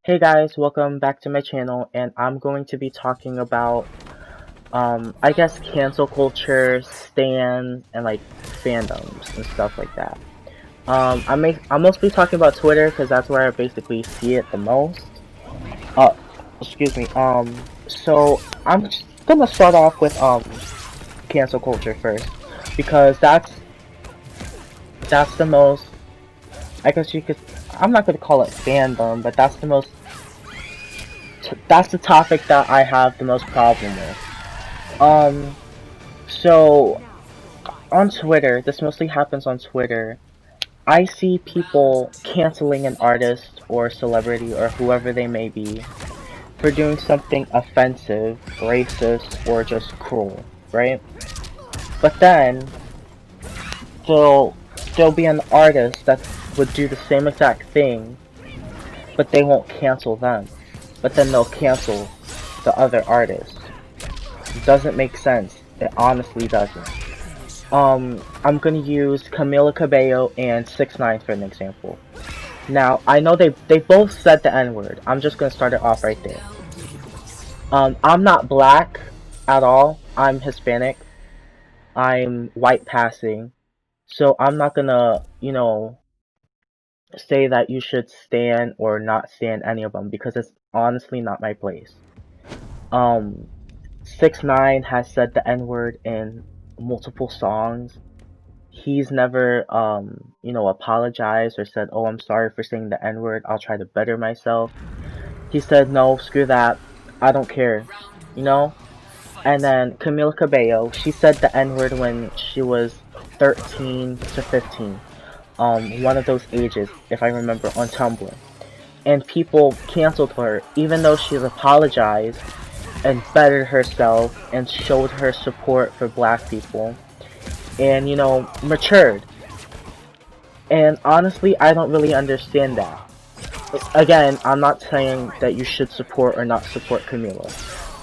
Hey guys, welcome back to my channel, and I'm going to be talking about, I guess cancel culture, stan, and like fandoms and stuff like that. I'm mostly talking about Twitter because that's where I basically see it the most. Uh, excuse me. So I'm just gonna start off with cancel culture first because that's the most. I guess you could. I'm not gonna call it fandom, but that's the topic that I have the most problem with. Um, so on Twitter, this mostly happens on Twitter. I see people canceling an artist or celebrity or whoever they may be for doing something offensive, racist, or just cruel, right? But then there'll there'll be an artist that would do the same exact thing, but they won't cancel them. But then they'll cancel the other artist. It doesn't make sense. It honestly doesn't. I'm gonna use Camila Cabello and 6ix9ine for an example. Now, I know they both said the N-word. I'm just gonna start it off right there. I'm not black at all. I'm Hispanic. I'm white passing. So I'm not gonna, say that you should stand or not stand any of them because it's honestly not my place. Um, 6ix9ine has said the N-word in multiple songs. He's never, apologized or said, oh, I'm sorry for saying the N-word, I'll try to better myself. He said, no, screw that, I don't care, you know? And then Camila Cabello, she said the N-word when she was 13 to 15. One of those ages, if I remember, on Tumblr. And people canceled her, even though she's apologized and bettered herself and showed her support for black people and matured. And honestly, I don't really understand that. Again, I'm not saying that you should support or not support Camila,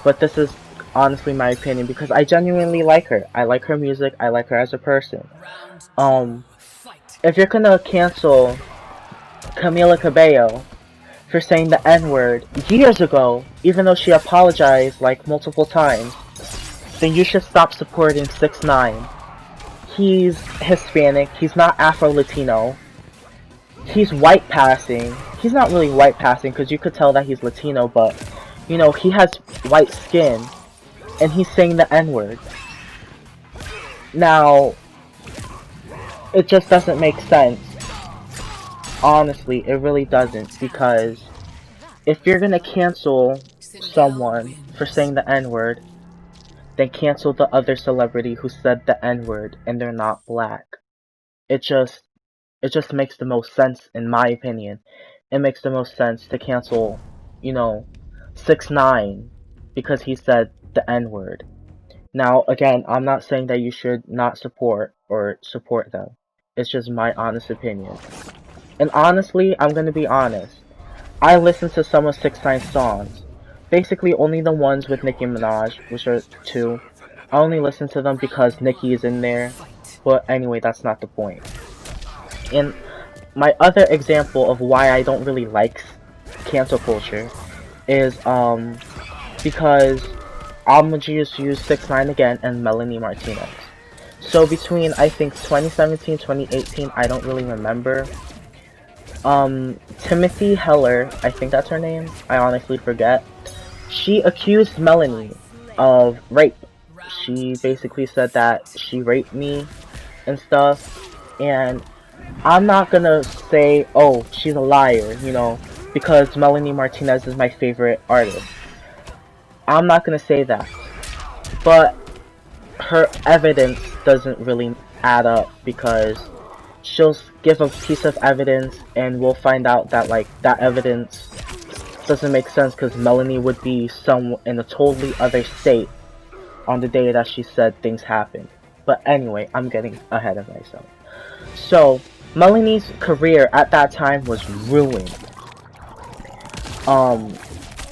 but this is honestly my opinion because I genuinely like her. I like her music. I like her as a person. Um, if you're gonna cancel Camila Cabello for saying the N-word years ago, even though she apologized like multiple times, then you should stop supporting 6ix9ine. He's Hispanic, he's not Afro-Latino, he's white passing. He's not really white passing because you could tell that he's Latino, but he has white skin and he's saying the N-word. Now, it just doesn't make sense. Honestly, it really doesn't, because if you're gonna cancel someone for saying the N-word, then cancel the other celebrity who said the N-word and they're not black. It just makes the most sense, in my opinion. It makes the most sense to cancel, 6ix9ine because he said the N-word. Now, again, I'm not saying that you should not support or support them. It's just my honest opinion. And honestly, I'm gonna be honest. I listened to some of 6ix9ine's songs. Basically, only the ones with Nicki Minaj, which are two. I only listen to them because Nicki is in there. But anyway, that's not the point. And my other example of why I don't really like cancel culture is because I'm gonna just use 6ix9ine again and Melanie Martinez. So between I think 2017, 2018, I don't really remember. Timothy Heller, I think that's her name. I honestly forget. She accused Melanie of rape. She basically said that she raped me and stuff. And I'm not gonna say, oh, she's a liar, because Melanie Martinez is my favorite artist. I'm not gonna say that. But her evidence doesn't really add up because she'll give a piece of evidence and we'll find out that that evidence doesn't make sense because Melanie would be in a totally other state on the day that she said things happened. But anyway, I'm getting ahead of myself. So, Melanie's career at that time was ruined.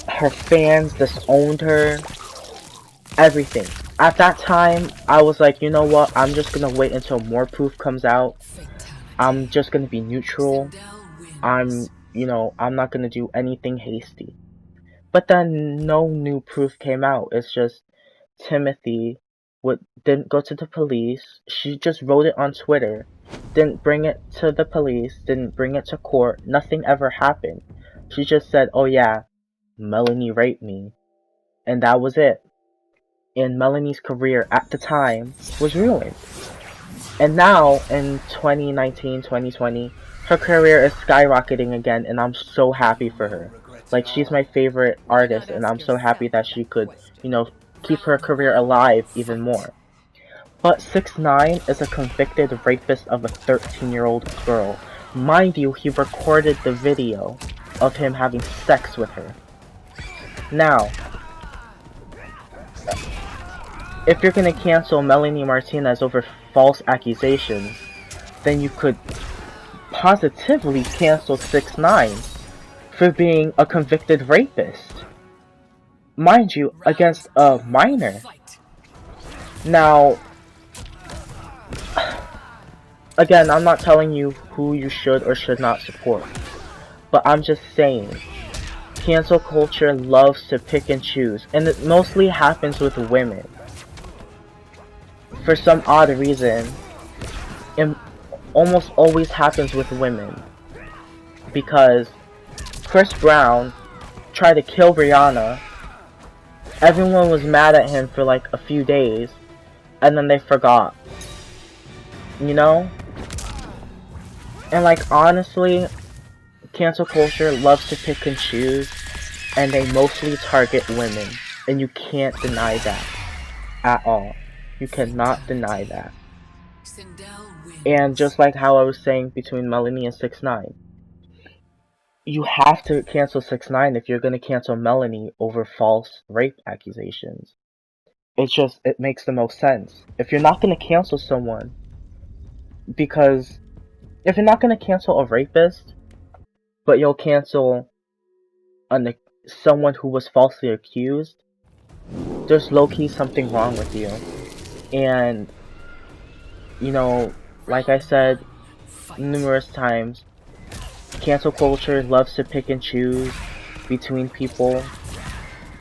Her fans disowned her. Everything. At that time, I was like, you know what? I'm just gonna wait until more proof comes out. I'm just gonna be neutral. I'm, I'm not gonna do anything hasty. But then no new proof came out. It's just Timothy didn't go to the police. She just wrote it on Twitter. Didn't bring it to the police, didn't bring it to court. Nothing ever happened. She just said, "Oh yeah, Melanie raped me." And that was it. And Melanie's career at the time was ruined. And now, in 2019, 2020, her career is skyrocketing again, and I'm so happy for her. Like, she's my favorite artist, and I'm so happy that she could, keep her career alive even more. But 6ix9ine is a convicted rapist of a 13-year-old girl. Mind you, he recorded the video of him having sex with her. Now, if you're gonna cancel Melanie Martinez over false accusations, then you could positively cancel 6ix9ine for being a convicted rapist. Mind you, against a minor. Now, again, I'm not telling you who you should or should not support, but I'm just saying, cancel culture loves to pick and choose, and it mostly happens with women. For some odd reason, it almost always happens with women, because Chris Brown tried to kill Rihanna. Everyone was mad at him for like a few days, and then they forgot. And like, honestly, cancel culture loves to pick and choose, and they mostly target women, and you can't deny that at all. You cannot deny that. And just like how I was saying between Melanie and 6ix9ine, you have to cancel 6ix9ine if you're gonna cancel Melanie over false rape accusations. It makes the most sense. If you're not gonna cancel someone, because if you're not gonna cancel a rapist, but you'll cancel someone who was falsely accused, there's low-key something wrong with you. And, like I said numerous times, cancel culture loves to pick and choose between people,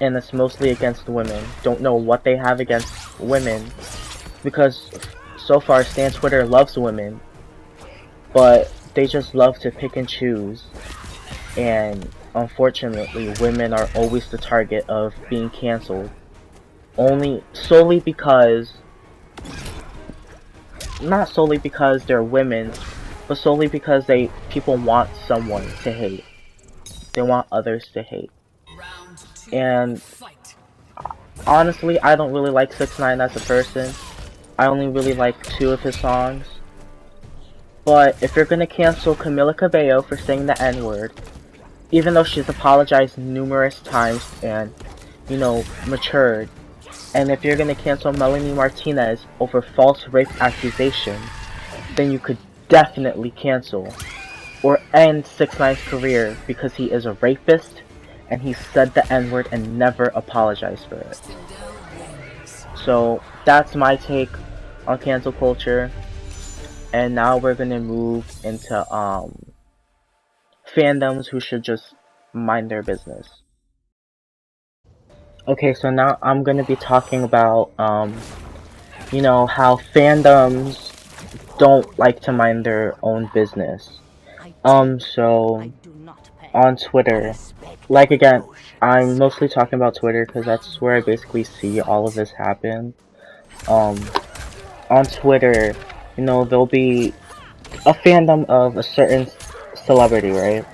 and it's mostly against women. Don't know what they have against women, because so far Stan Twitter loves women, but they just love to pick and choose, and unfortunately women are always the target of being canceled, solely because, not solely because they're women, but solely because people want someone to hate. They want others to hate. And honestly, I don't really like 6ix9ine as a person. I only really like 2 of his songs. But if you're gonna cancel Camila Cabello for saying the N-word, even though she's apologized numerous times and, matured, and if you're gonna cancel Melanie Martinez over false rape accusations, then you could definitely cancel or end 6ix9ine's career, because he is a rapist and he said the N-word and never apologized for it. So that's my take on cancel culture. And now we're gonna move into fandoms who should just mind their business. Okay, so now I'm gonna be talking about how fandoms don't like to mind their own business. So on Twitter, like, again, I'm mostly talking about Twitter because that's where I basically see all of this happen. On Twitter, there'll be a fandom of a certain celebrity, right?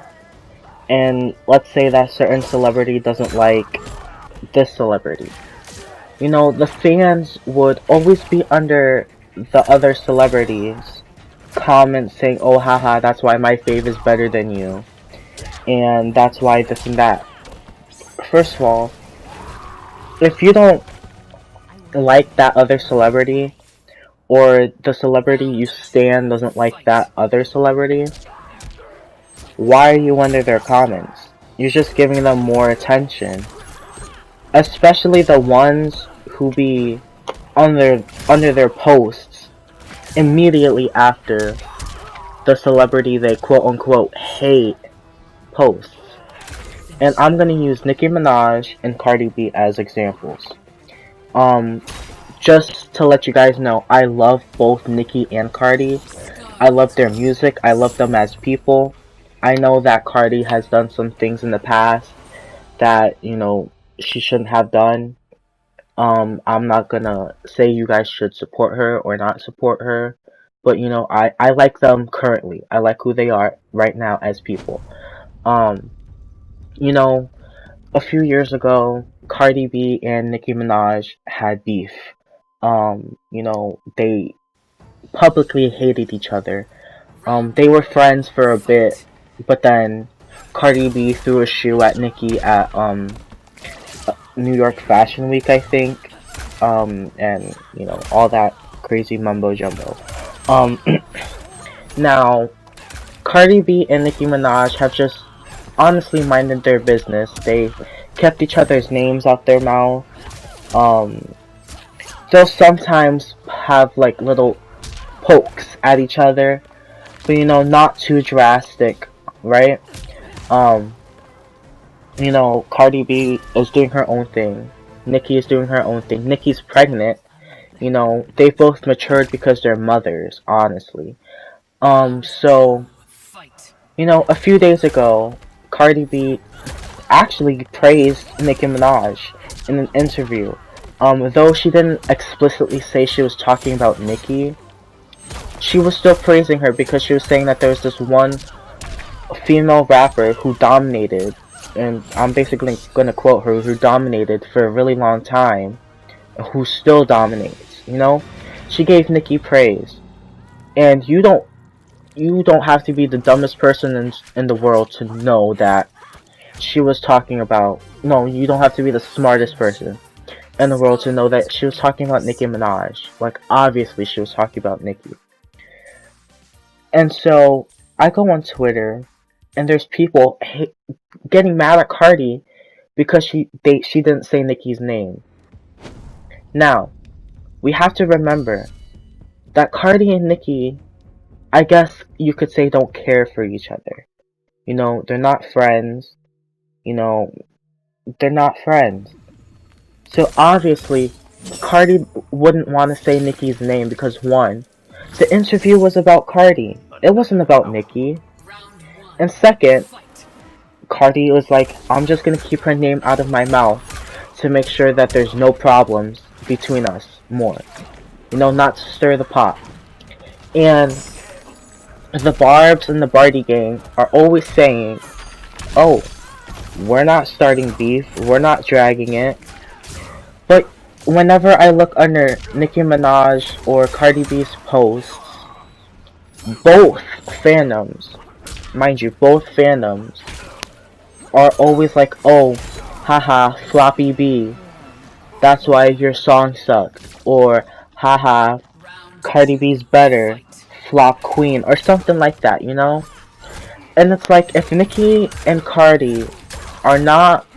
And let's say that certain celebrity doesn't like this celebrity. The fans would always be under the other celebrities' comments saying, "Oh, haha, that's why my fave is better than you. And that's why this and that." First of all, if you don't like that other celebrity, or the celebrity you stan doesn't like that other celebrity, why are you under their comments? You're just giving them more attention. Especially the ones who be under their posts immediately after the celebrity they quote unquote hate posts. And I'm gonna use Nicki Minaj and Cardi B as examples. Just to let you guys know, I love both Nicki and Cardi. I love their music, I love them as people. I know that Cardi has done some things in the past that, you know, she shouldn't have done. I'm not gonna say you guys should support her or not support her, but you know, I like them currently. I like who they are right now as people. Um, you know, a few years ago, Cardi B and Nicki Minaj had beef. You know, they publicly hated each other. They were friends for a bit, but then Cardi B threw a shoe at Nicki at New York Fashion Week, I think. And you know, all that crazy mumbo jumbo. Um, now, Cardi B and Nicki Minaj have just honestly minded their business. They kept each other's names out their mouth. Um, they'll sometimes have like little pokes at each other, but you know, not too drastic, right? Um, you know, Cardi B is doing her own thing. Nicki is doing her own thing. Nicki's pregnant. You know, they both matured because they're mothers, honestly. So, you know, a few days ago, Cardi B actually praised Nicki Minaj in an interview. Though she didn't explicitly say she was talking about Nicki, she was still praising her because she was saying that there was this one female rapper who dominated, and I'm basically gonna quote her, who dominated for a really long time, who still dominates, you know? She gave Nicki praise. And you don't have to be the dumbest person in the world to know that she was talking about, no, you don't have to be the smartest person in the world to know that she was talking about Nicki Minaj. Like, obviously she was talking about Nicki. And so, I go on Twitter, and there's people getting mad at Cardi because she didn't say Nicki's name. Now, we have to remember that Cardi and Nicki, I guess you could say, don't care for each other. You know, they're not friends. You know, they're not friends. So obviously, Cardi wouldn't want to say Nicki's name because, one, the interview was about Cardi. It wasn't about Nicki. And second, Cardi was like, I'm just gonna keep her name out of my mouth to make sure that there's no problems between us more. You know, not to stir the pot. And the Barbs and the Barty gang are always saying, oh, we're not starting beef, we're not dragging it. But whenever I look under Nicki Minaj or Cardi B's posts, both fandoms, mind you, both fandoms are always like, oh, haha, floppy B, that's why your song sucked. Or, haha, Cardi B's better, flop queen, or something like that, you know? And it's like, if Nicki and Cardi are not,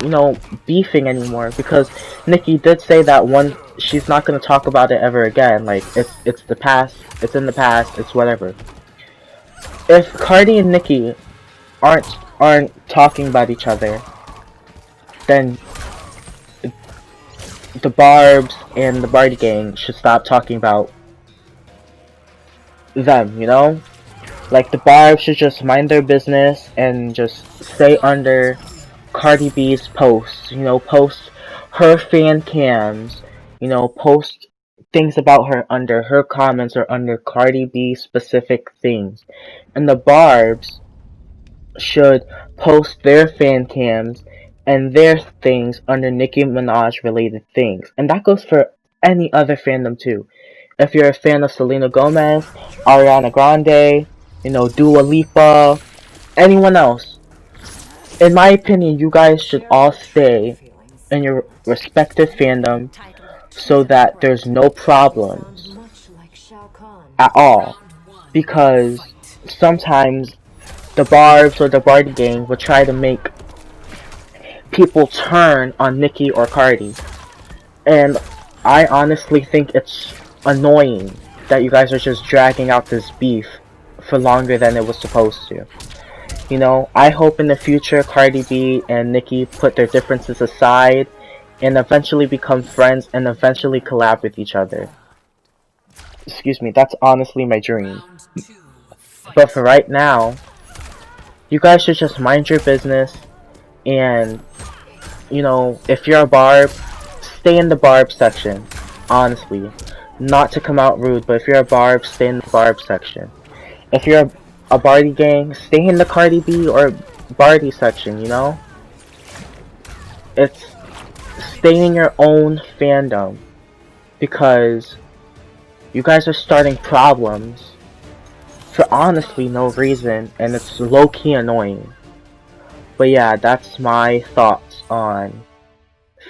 you know, beefing anymore, because Nicki did say that she's not gonna talk about it ever again, like, it's the past, it's in the past, it's whatever. If Cardi and Nicki aren't talking about each other, then the Barbs and the Barty gang should stop talking about them, you know? Like, the Barbs should just mind their business and just stay under Cardi B's posts, you know, post her fan cams, you know, post things about her under her comments or under Cardi B specific things. And the Barbs should post their fan cams and their things under Nicki Minaj related things. And that goes for any other fandom too. If you're a fan of Selena Gomez, Ariana Grande, you know, Dua Lipa, anyone else, in my opinion, you guys should all stay in your respective fandom so that there's no problems at all. Because sometimes the Barbs or the Barty gang will try to make people turn on Nicki or Cardi. And I honestly think it's annoying that you guys are just dragging out this beef for longer than it was supposed to. You know, I hope in the future Cardi B and Nicki put their differences aside and eventually become friends and eventually collab with each other. Excuse me, that's honestly my dream. But for right now, you guys should just mind your business and, you know, if you're a barb, stay in the barb section. Honestly. Not to come out rude, but if you're a barb, stay in the barb section. If you're a Barty gang, stay in the Cardi B or Barty section, you know? It's stay in your own fandom because you guys are starting problems for honestly no reason and it's low-key annoying. But yeah, that's my thoughts on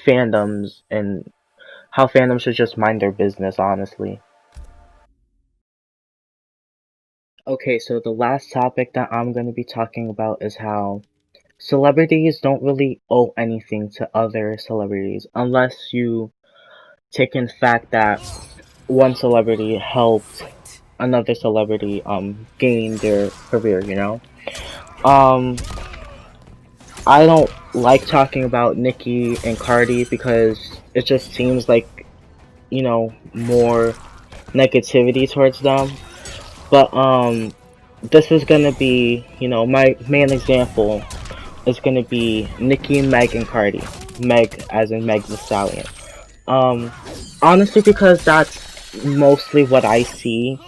fandoms and how fandoms should just mind their business, honestly. Okay, so the last topic that I'm going to be talking about is how celebrities don't really owe anything to other celebrities unless you take in fact that one celebrity helped another celebrity gain their career, you know? Um I don't like talking about Nicki and Cardi because it just seems like, you know, more negativity towards them. But this is gonna be, you know, my main example is gonna be Nicki, Meg, and Cardi. Meg as in Meg the Stallion. Um, honestly, because that's mostly what I see.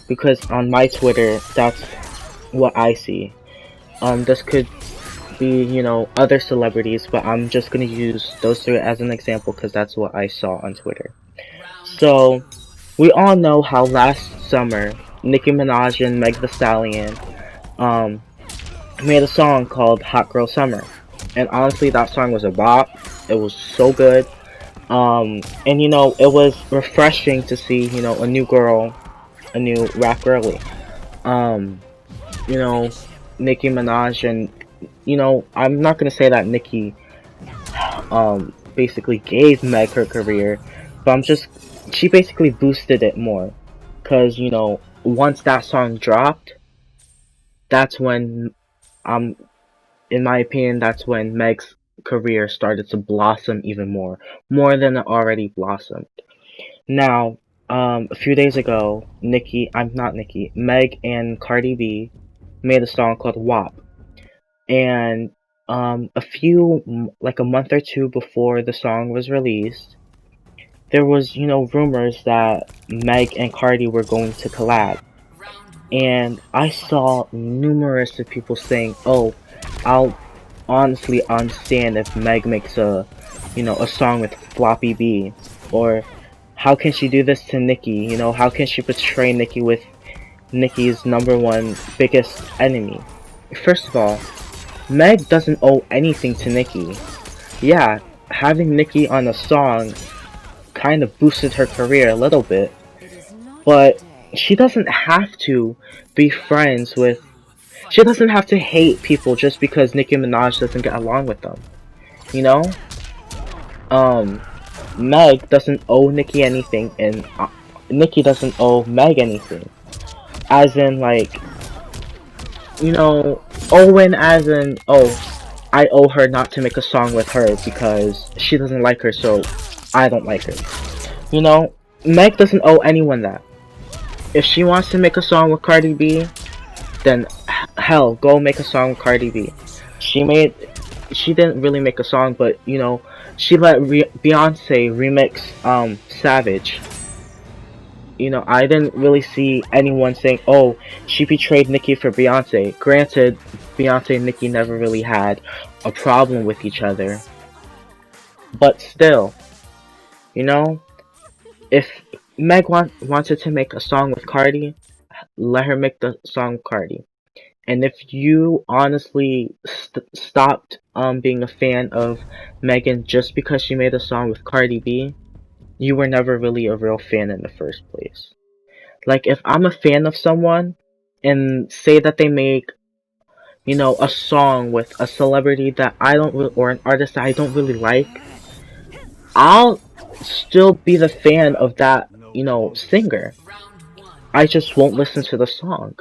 Because on my Twitter, that's what I see. This could be, you know, other celebrities, but I'm just gonna use those three as an example because that's what I saw on Twitter. So, we all know how last summer, Nicki Minaj and Meg the Stallion, um, made a song called Hot Girl Summer. And honestly, that song was a bop. It was so good. And you know, it was refreshing to see, you know, a new girl, a new rap girly. Um, you know, Nicki Minaj and, you know, I'm not gonna say that Nicki, basically gave Meg her career, but she basically boosted it more. Cause, you know, once that song dropped, that's when, um, in my opinion, that's when Meg's career started to blossom even more than it already blossomed. Now, a few days ago, Meg and Cardi B made a song called WAP. And, like a month or two before the song was released, there was, you know, rumors that Meg and Cardi were going to collab. And I saw numerous of people saying, oh, I'll honestly understand if Meg makes a song with Floppy B, or how can she do this to Nicki? You know, how can she portray Nicki with Nicki's number one biggest enemy? First of all, Meg doesn't owe anything to Nicki. Yeah, having Nicki on a song kind of boosted her career a little bit, but she doesn't have to be friends with. She doesn't have to hate people just because Nicki Minaj doesn't get along with them. You know? Um, Meg doesn't owe Nicki anything, and Nicki doesn't owe Meg anything. As in, like, you know, Owen as in, oh, I owe her not to make a song with her because she doesn't like her, so I don't like her. You know, Meg doesn't owe anyone that. If she wants to make a song with Cardi B, then hell, go make a song with Cardi B. She didn't really make a song, but you know, she let Beyonce remix Savage. You know, I didn't really see anyone saying, oh, she betrayed Nicki for Beyonce. Granted, Beyonce and Nicki never really had a problem with each other. But still, you know, if Meg wanted to make a song with Cardi, let her make the song with Cardi. And if you honestly stopped being a fan of Megan just because she made a song with Cardi B, you were never really a real fan in the first place. Like, if I'm a fan of someone and say that they make, you know, a song with a celebrity that I don't or an artist that I don't really like, I'll still be the fan of that, you know, singer. I just won't listen to the song.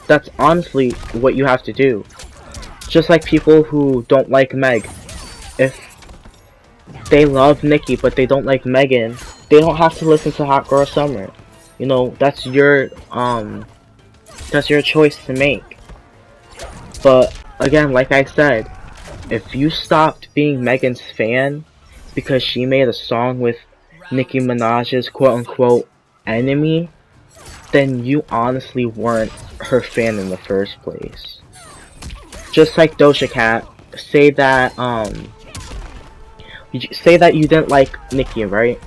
That's honestly what you have to do. Just like people who don't like Meg. If they love Nicki but they don't like Megan, they don't have to listen to Hot Girl Summer. You know, that's your choice to make. But again, like I said, if you stopped being Megan's fan because she made a song with Nicki Minaj's quote-unquote enemy, then you honestly weren't her fan in the first place. Just like Doja Cat, say that you didn't like Nicki, right?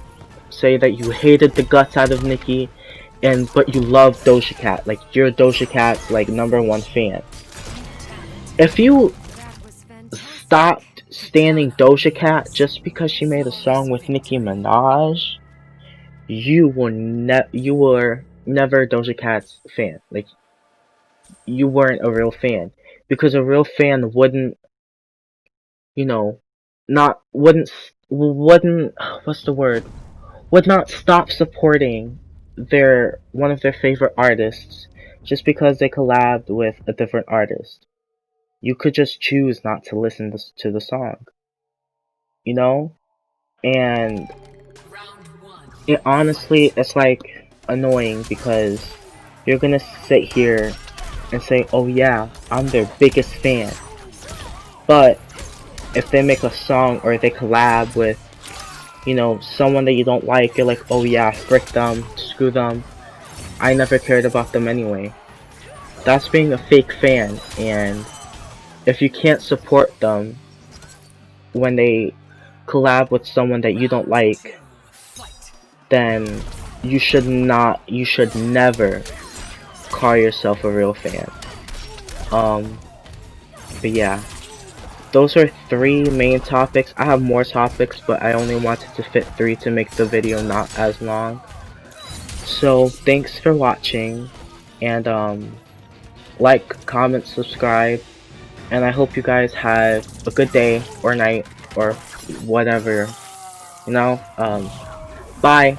Say that you hated the guts out of Nicki, but you love Doja Cat, like you're Doja Cat's like #1 fan. If you stopped standing Doja Cat just because she made a song with Nicki Minaj, you were never Doja Cat's fan. Like, you weren't a real fan, because a real fan wouldn't, you know, not wouldn't what's the word? Would not stop supporting one of their favorite artists just because they collabed with a different artist. You could just choose not to listen to the song, you know? And it's like annoying because you're gonna sit here and say, oh yeah, I'm their biggest fan. But if they make a song or they collab with, you know, someone that you don't like, you're like, oh yeah, frick them, screw them, I never cared about them anyway. That's being a fake fan, and if you can't support them when they collab with someone that you don't like, then you should never call yourself a real fan. But yeah, those are 3 main topics. I have more topics, but I only wanted to fit 3 to make the video not as long. So thanks for watching, and like, comment, subscribe, and I hope you guys have a good day or night or whatever, you know. Bye.